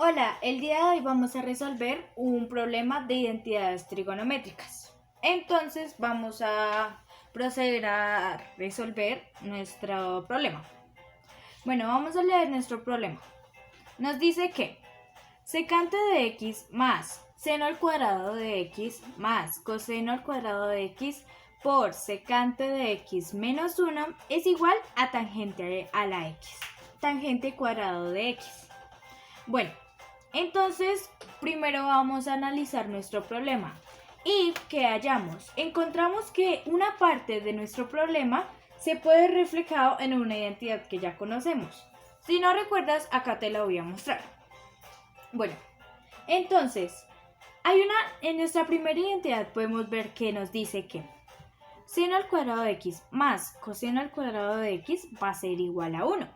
Hola, el día de hoy vamos a resolver un problema de identidades trigonométricas. Entonces vamos a proceder a resolver nuestro problema. Bueno, vamos a leer nuestro problema. Nos dice que secante de x más seno al cuadrado de x más coseno al cuadrado de x por secante de x menos 1 es igual a tangente a la x, tangente cuadrado de x. Bueno, entonces primero vamos a analizar nuestro problema y que encontramos que una parte de nuestro problema se puede reflejar en una identidad que ya conocemos. Si no recuerdas, acá te la voy a mostrar. Bueno, entonces, en nuestra primera identidad podemos ver que nos dice que seno al cuadrado de x más coseno al cuadrado de x va a ser igual a 1.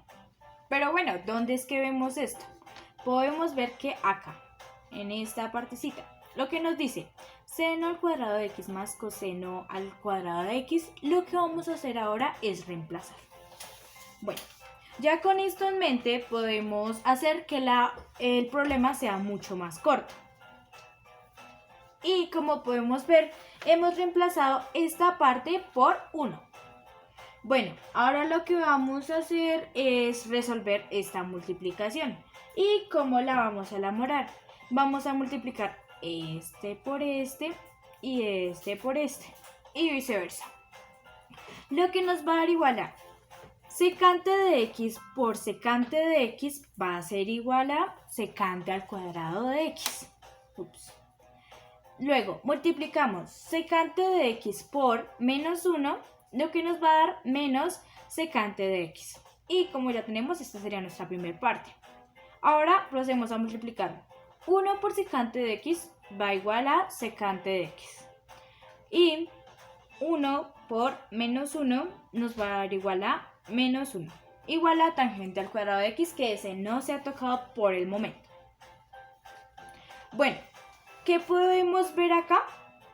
Pero bueno, ¿dónde es que vemos esto? Podemos ver que acá, en esta partecita, lo que nos dice seno al cuadrado de x más coseno al cuadrado de x, lo que vamos a hacer ahora es reemplazar. Bueno, ya con esto en mente podemos hacer que el problema sea mucho más corto. Y como podemos ver, hemos reemplazado esta parte por 1. Bueno, ahora lo que vamos a hacer es resolver esta multiplicación. ¿Y cómo la vamos a elaborar? Vamos a multiplicar este por este y este por este y viceversa. Lo que nos va a dar igual a secante de x por secante de x va a ser igual a secante al cuadrado de x. Luego multiplicamos secante de x por menos 1, lo que nos va a dar menos secante de x. Y como ya tenemos, esta sería nuestra primera parte. Ahora procedemos a multiplicar 1 por secante de x va igual a secante de x. Y 1 por menos 1 nos va a dar igual a menos 1. Igual a tangente al cuadrado de x, que ese no se ha tocado por el momento. Bueno, ¿qué podemos ver acá?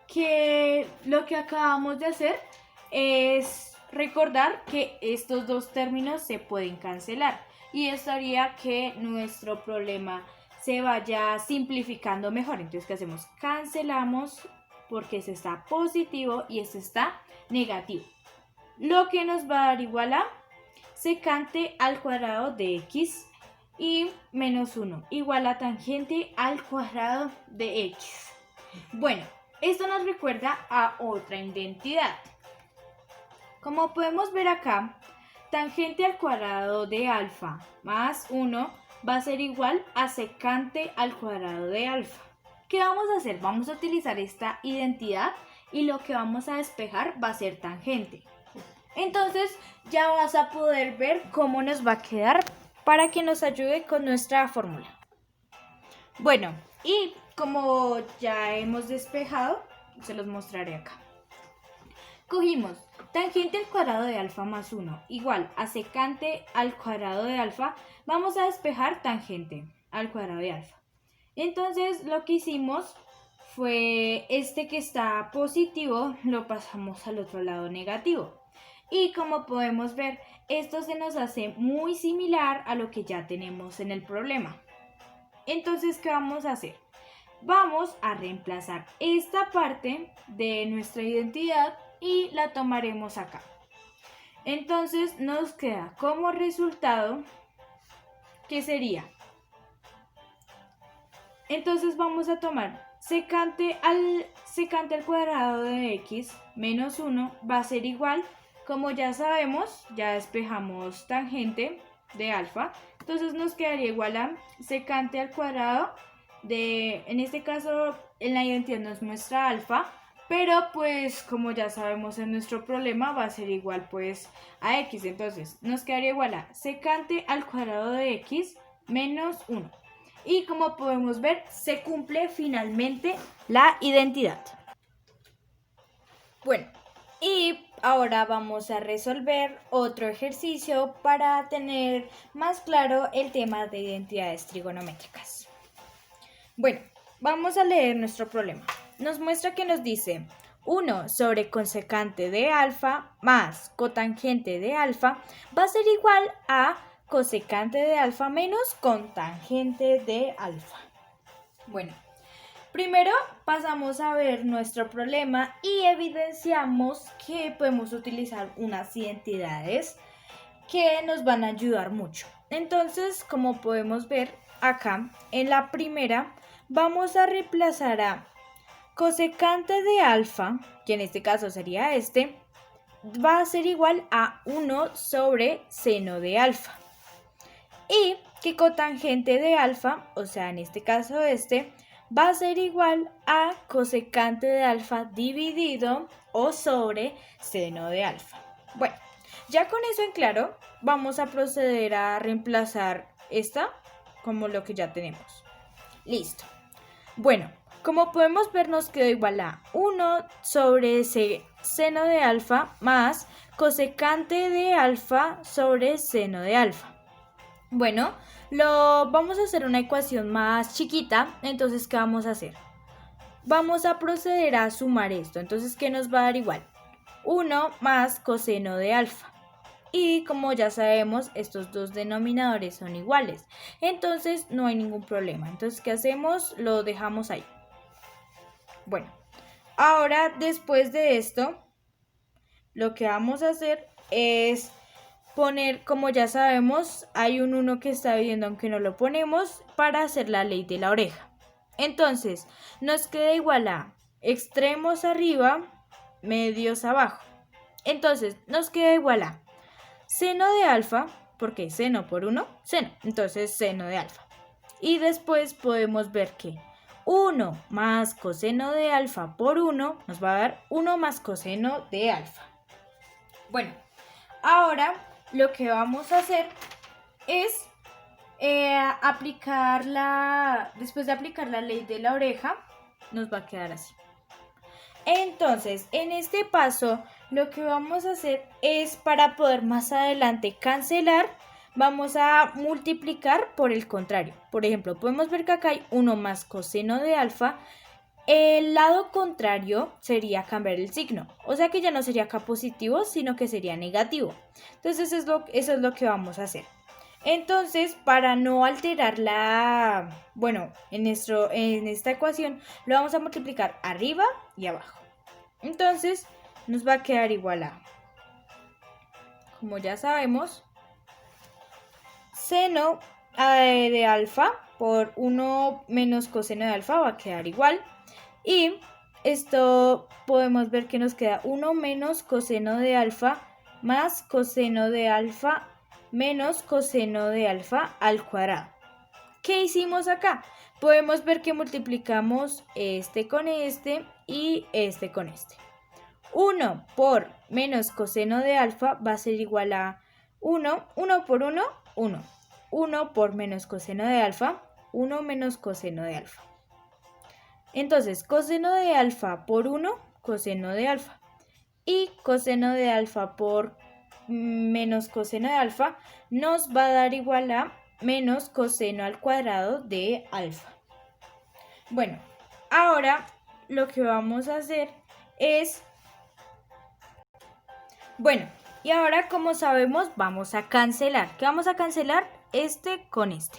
Que lo que acabamos de hacer es recordar que estos dos términos se pueden cancelar. Y esto haría que nuestro problema se vaya simplificando mejor. Entonces, ¿qué hacemos? Cancelamos porque este está positivo y este está negativo. Lo que nos va a dar igual a secante al cuadrado de x y menos 1 igual a tangente al cuadrado de x. Bueno, esto nos recuerda a otra identidad. Como podemos ver acá, tangente al cuadrado de alfa más 1 va a ser igual a secante al cuadrado de alfa. ¿Qué vamos a hacer? Vamos a utilizar esta identidad y lo que vamos a despejar va a ser tangente. Entonces ya vas a poder ver cómo nos va a quedar para que nos ayude con nuestra fórmula. Bueno, y como ya hemos despejado, se los mostraré acá. Cogimos tangente al cuadrado de alfa más 1 igual a secante al cuadrado de alfa. Vamos a despejar tangente al cuadrado de alfa. Entonces lo que hicimos fue este que está positivo, lo pasamos al otro lado negativo. Y como podemos ver, esto se nos hace muy similar a lo que ya tenemos en el problema. Entonces, ¿qué vamos a hacer? Vamos a reemplazar esta parte de nuestra identidad y la tomaremos acá. Entonces nos queda como resultado, ¿qué sería? Entonces vamos a tomar secante al cuadrado de x menos 1 va a ser igual, como ya sabemos, ya despejamos tangente de alfa, entonces nos quedaría igual a secante al cuadrado de, en este caso en la identidad nos muestra alfa, pero pues como ya sabemos en nuestro problema va a ser igual pues a x, entonces nos quedaría igual a secante al cuadrado de x menos 1. Y como podemos ver, se cumple finalmente la identidad. Bueno, y ahora vamos a resolver otro ejercicio para tener más claro el tema de identidades trigonométricas. Bueno, vamos a leer nuestro problema. Nos muestra que nos dice 1 sobre cosecante de alfa más cotangente de alfa va a ser igual a cosecante de alfa menos cotangente de alfa. Bueno, primero pasamos a ver nuestro problema y evidenciamos que podemos utilizar unas identidades que nos van a ayudar mucho. Entonces, como podemos ver acá, en la primera vamos a reemplazar a cosecante de alfa, que en este caso sería va a ser igual a 1 sobre seno de alfa. Y que cotangente de alfa, o sea, en este caso va a ser igual a cosecante de alfa dividido o sobre seno de alfa. Bueno, ya con eso en claro, vamos a proceder a reemplazar esta como lo que ya tenemos. Listo. Bueno, como podemos ver, nos quedó igual a 1 sobre seno de alfa más cosecante de alfa sobre seno de alfa. Bueno, vamos a hacer una ecuación más chiquita, entonces, ¿qué vamos a hacer? Vamos a proceder a sumar esto, entonces, ¿qué nos va a dar igual? 1 más coseno de alfa. Y como ya sabemos, estos dos denominadores son iguales, entonces no hay ningún problema. Entonces, ¿qué hacemos? Lo dejamos ahí. Bueno, ahora después de esto, lo que vamos a hacer es poner, como ya sabemos, hay un 1 que está viendo aunque no lo ponemos, para hacer la ley de la oreja. Entonces, nos queda igual a extremos arriba, medios abajo. Entonces, nos queda igual a seno de alfa, porque seno por 1, seno. Entonces, seno de alfa. Y después podemos ver que 1 más coseno de alfa por 1 nos va a dar 1 más coseno de alfa. Bueno, ahora lo que vamos a hacer es después de aplicar la ley de la oreja, nos va a quedar así. Entonces, en este paso, lo que vamos a hacer es, para poder más adelante cancelar, vamos a multiplicar por el contrario. Por ejemplo, podemos ver que acá hay 1 más coseno de alfa. El lado contrario sería cambiar el signo, o sea que ya no sería acá positivo, sino que sería negativo. Entonces eso es lo que vamos a hacer. Entonces, para no alterar en esta ecuación, lo vamos a multiplicar arriba y abajo. Entonces, nos va a quedar igual a, como ya sabemos, seno de alfa por 1 menos coseno de alfa va a quedar igual. Y esto podemos ver que nos queda 1 menos coseno de alfa más coseno de alfa menos coseno de alfa al cuadrado. ¿Qué hicimos acá? Podemos ver que multiplicamos este con este y este con este. 1 por menos coseno de alfa va a ser igual a 1 por 1, 1. 1 por menos coseno de alfa, 1 menos coseno de alfa. Entonces, coseno de alfa por 1, coseno de alfa. Y coseno de alfa por menos coseno de alfa nos va a dar igual a menos coseno al cuadrado de alfa. Bueno, ahora lo que vamos a hacer es... Bueno, y ahora, como sabemos, vamos a cancelar. ¿Qué vamos a cancelar? Este con este.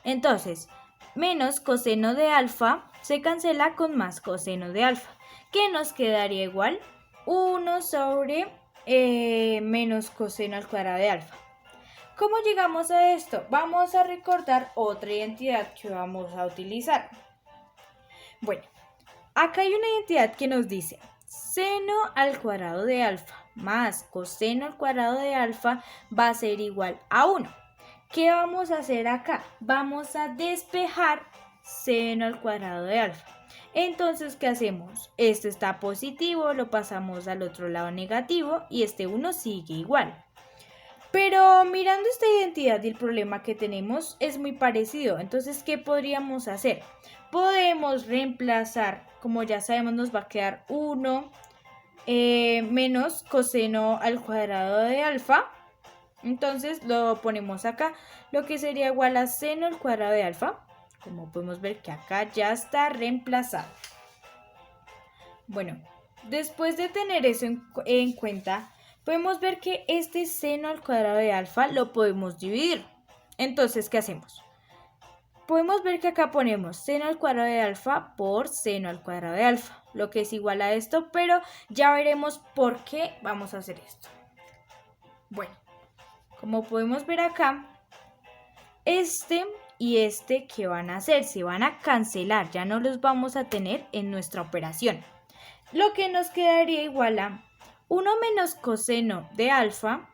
Entonces, menos coseno de alfa se cancela con más coseno de alfa, que nos quedaría igual 1 sobre menos coseno al cuadrado de alfa. ¿Cómo llegamos a esto? Vamos a recordar otra identidad que vamos a utilizar. Bueno, acá hay una identidad que nos dice seno al cuadrado de alfa más coseno al cuadrado de alfa va a ser igual a 1. ¿Qué vamos a hacer acá? Vamos a despejar seno al cuadrado de alfa. Entonces, ¿qué hacemos? Esto está positivo, lo pasamos al otro lado negativo y este 1 sigue igual. Pero mirando esta identidad y el problema que tenemos es muy parecido. Entonces, ¿qué podríamos hacer? Podemos reemplazar, como ya sabemos, nos va a quedar 1 menos coseno al cuadrado de alfa. Entonces lo ponemos acá, lo que sería igual a seno al cuadrado de alfa. Como podemos ver que acá ya está reemplazado. Bueno, después de tener eso en cuenta, podemos ver que este seno al cuadrado de alfa lo podemos dividir. Entonces, ¿qué hacemos? Podemos ver que acá ponemos seno al cuadrado de alfa por seno al cuadrado de alfa, lo que es igual a esto, pero ya veremos por qué vamos a hacer esto. Bueno, como podemos ver acá, este y este, ¿qué van a hacer? Se van a cancelar, ya no los vamos a tener en nuestra operación. Lo que nos quedaría igual a 1 menos coseno de alfa,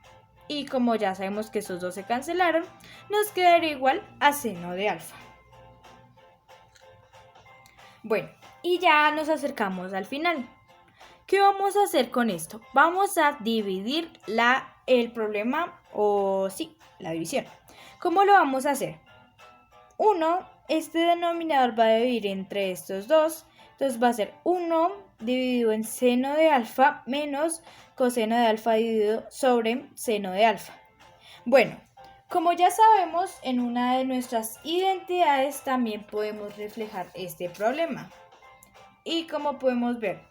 y como ya sabemos que esos dos se cancelaron, nos quedaría igual a seno de alfa. Bueno, y ya nos acercamos al final. ¿Qué vamos a hacer con esto? Vamos a dividir el problema, la división. ¿Cómo lo vamos a hacer? Este denominador va a dividir entre estos dos, entonces va a ser 1 dividido en seno de alfa menos coseno de alfa dividido sobre seno de alfa. Bueno, como ya sabemos, en una de nuestras identidades también podemos reflejar este problema. Y como podemos ver,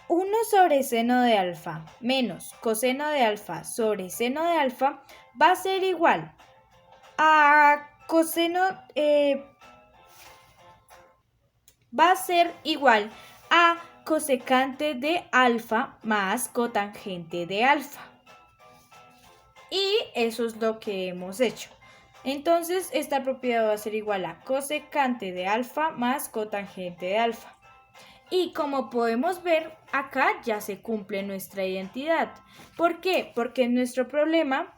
1 sobre seno de alfa menos coseno de alfa sobre seno de alfa va a ser igual a cosecante de alfa más cotangente de alfa. Y eso es lo que hemos hecho. Entonces, esta propiedad va a ser igual a cosecante de alfa más cotangente de alfa. Y como podemos ver, acá ya se cumple nuestra identidad. ¿Por qué? Porque en nuestro problema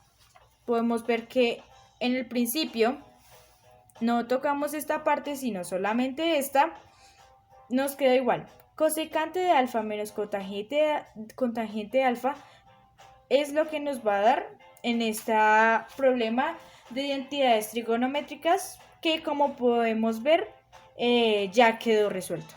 podemos ver que en el principio no tocamos esta parte, sino solamente esta. Nos queda igual. Cosecante de alfa menos cotangente de alfa es lo que nos va a dar en este problema de identidades trigonométricas que, como podemos ver, ya quedó resuelto.